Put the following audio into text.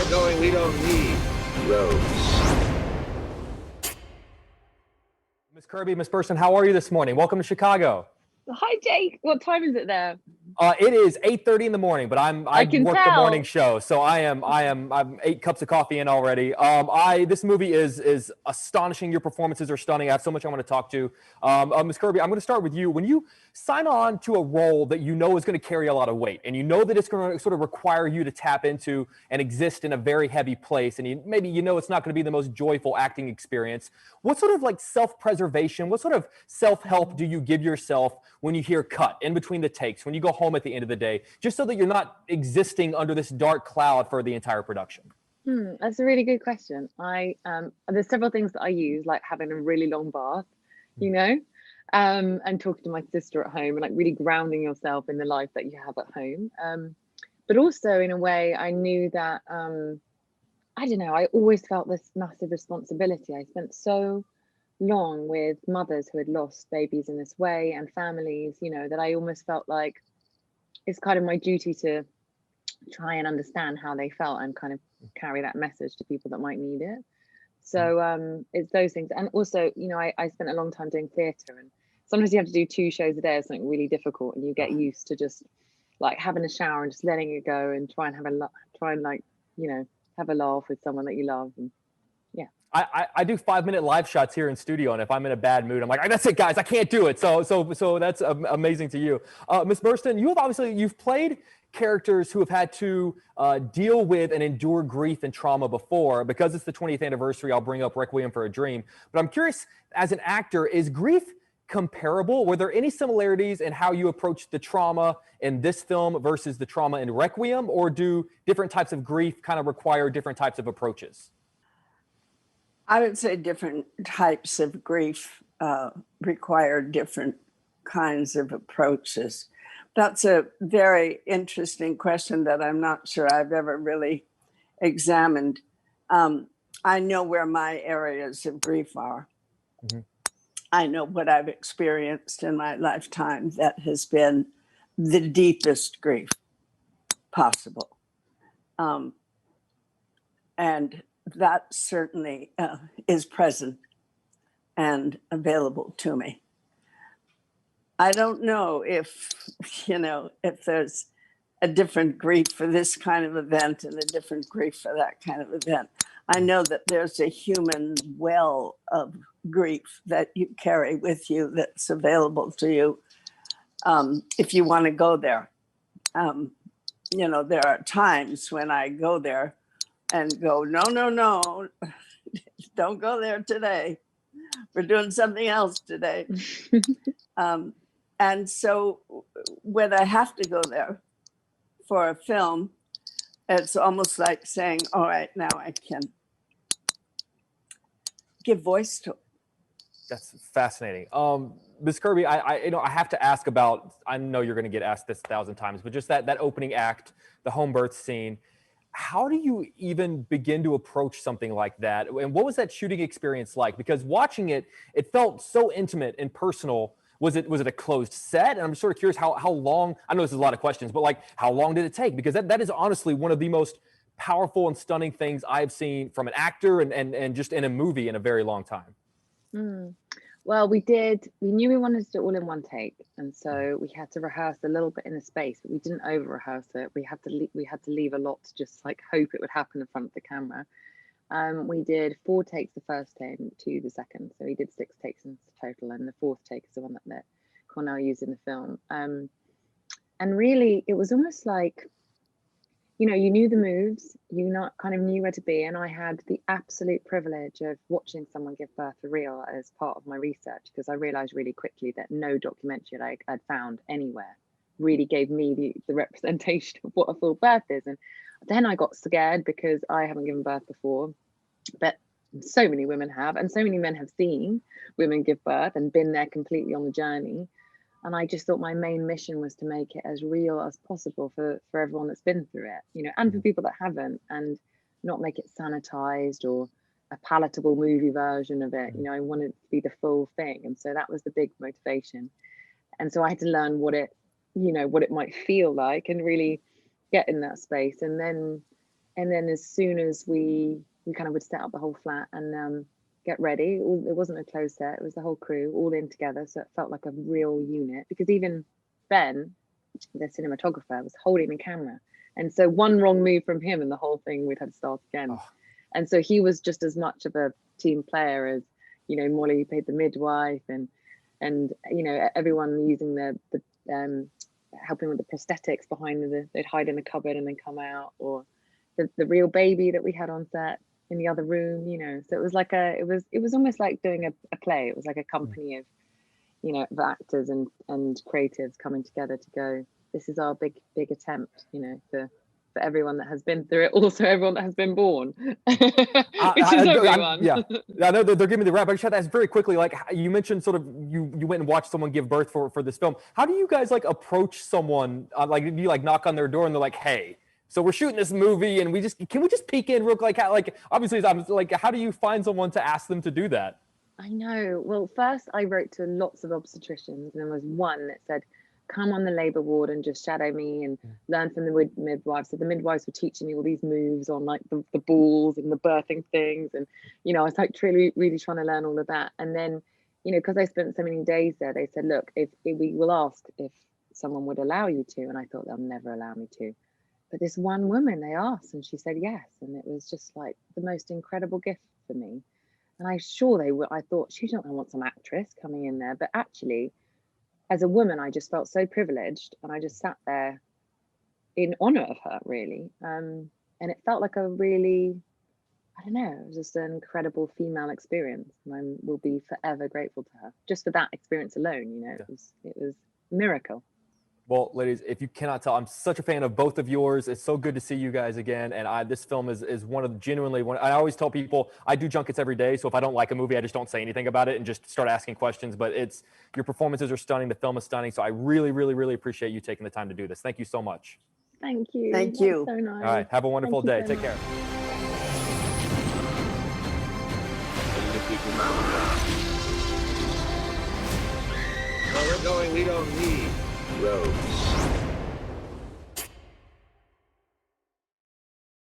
knowing we don't need roads. Miss Kirby, Miss Burstyn, how are you this morning? Welcome to Chicago. Hi, Jake. What time is it there? It is 8:30 in the morning, but I work the morning show, so I'm 8 cups of coffee in already. This movie is astonishing. Your performances are stunning. I have so much I want to talk to. Miss Kirby, I'm going to start with you. When you sign on to a role that you know is going to carry a lot of weight, and you know that it's going to sort of require you to tap into and exist in a very heavy place, and maybe you know it's not going to be the most joyful acting experience, what sort of like self-preservation, what sort of self-help do you give yourself when you hear cut in between the takes, when you go home at the end of the day, just so that you're not existing under this dark cloud for the entire production? That's a really good question. There's several things that I use, like having a really long bath, and talking to my sister at home and like really grounding yourself in the life that you have at home. But also in a way, I knew that, I don't know, I always felt this massive responsibility. I spent so long with mothers who had lost babies in this way and families, that I almost felt like it's kind of my duty to try and understand how they felt and kind of carry that message to people that might need it. So it's those things. And also, I spent a long time doing theatre, and sometimes you have to do 2 shows a day or something really difficult, and you get used to just like having a shower and just letting it go and try and have a laugh with someone that you love. And I do 5-minute live shots here in studio, and if I'm in a bad mood, I'm like, that's it, guys, I can't do it. So that's amazing to you. Ms. Burstyn, you've played characters who have had to deal with and endure grief and trauma before. Because it's the 20th anniversary, I'll bring up Requiem for a Dream. But I'm curious, as an actor, is grief comparable? Were there any similarities in how you approached the trauma in this film versus the trauma in Requiem, or do different types of grief kind of require different types of approaches? I would say different types of grief require different kinds of approaches. That's a very interesting question that I'm not sure I've ever really examined. I know where my areas of grief are. Mm-hmm. I know what I've experienced in my lifetime that has been the deepest grief possible. And that certainly is present and available to me. I don't know if there's a different grief for this kind of event and a different grief for that kind of event. I know that there's a human well of grief that you carry with you that's available to you if you want to go there. There are times when I go there and go, no, don't go there today. We're doing something else today. And so when I have to go there for a film, it's almost like saying, all right, now I can give voice to it. That's fascinating. Ms. Kirby, I have to ask about, I know you're going to get asked this 1,000 times, but just that opening act, the home birth scene, how do you even begin to approach something like that? And what was that shooting experience like? Because watching it, it felt so intimate and personal. Was it a closed set? And I'm sort of curious how long, I know this is a lot of questions, but like how long did it take? Because that is honestly one of the most powerful and stunning things I've seen from an actor and just in a movie in a very long time. Well, we knew we wanted to do it all in one take. And so we had to rehearse a little bit in the space, but we didn't over rehearse it. We had to leave a lot to just like hope it would happen in front of the camera. We did 4 takes the first day and 2 the second. So we did 6 takes in total. And the 4th take is the one that Cornell used in the film. And really, it was almost like, you knew the moves, kind of knew where to be. And I had the absolute privilege of watching someone give birth for real as part of my research, because I realized really quickly that no documentary I'd found anywhere really gave me the representation of what a full birth is. And then I got scared because I haven't given birth before, but so many women have, and so many men have seen women give birth and been there completely on the journey. And I just thought my main mission was to make it as real as possible for everyone that's been through it, and for people that haven't, and not make it sanitized or a palatable movie version of it. I wanted it to be the full thing. And so that was the big motivation. And so I had to learn what it might feel like and really get in that space. And then And then as soon as we kind of would set up the whole flat and get ready, it wasn't a closed set, it was the whole crew all in together. So it felt like a real unit, because even Ben, the cinematographer, was holding the camera. And so one wrong move from him and the whole thing, we'd had to start again. Oh. And so he was just as much of a team player as, you know, Molly, who played the midwife, and you know, everyone using the helping with the prosthetics behind they'd hide in the cupboard and then come out, or the real baby that we had on set in the other room, you know. So it was like it was almost like doing a play. It was like a company of, you know, of actors and creatives coming together to go, this is our big attempt, you know, for everyone that has been through it, also everyone that has been born, which is everyone. Yeah, I know they're giving me the wrap. I just had to ask very quickly, like you mentioned sort of you went and watched someone give birth for this film. How do you guys like approach someone, like do you like knock on their door and they're like, hey, so we're shooting this movie and can we just peek in real quick? Like obviously I'm like, how do you find someone to ask them to do that? I know. Well, first I wrote to lots of obstetricians, and there was one that said, come on the labor ward and just shadow me and learn from the midwives. So the midwives were teaching me all these moves on like the balls and the birthing things. And, you know, I was like really trying to learn all of that. And then, you know, because I spent so many days there, they said, look, if we will ask if someone would allow you to. And I thought, they'll never allow me to. But this one woman, they asked, and she said yes. And it was just like the most incredible gift for me. And I'm sure they were. I thought, she don't want some actress coming in there. But actually, as a woman, I just felt so privileged, and I just sat there in honor of her, really. And it felt like a really, I don't know, it was just an incredible female experience. And I will be forever grateful to her just for that experience alone. You know, it was a miracle. Well, ladies, if you cannot tell, I'm such a fan of both of yours. It's so good to see you guys again. And this film is one of genuinely one. I always tell people I do junkets every day. So if I don't like a movie, I just don't say anything about it and just start asking questions. But your performances are stunning. The film is stunning. So I really, really, really appreciate you taking the time to do this. Thank you so much. Thank you. Thank you. That's so nice. All right. Have a wonderful day. Take care. Where we're going, we don't need roads.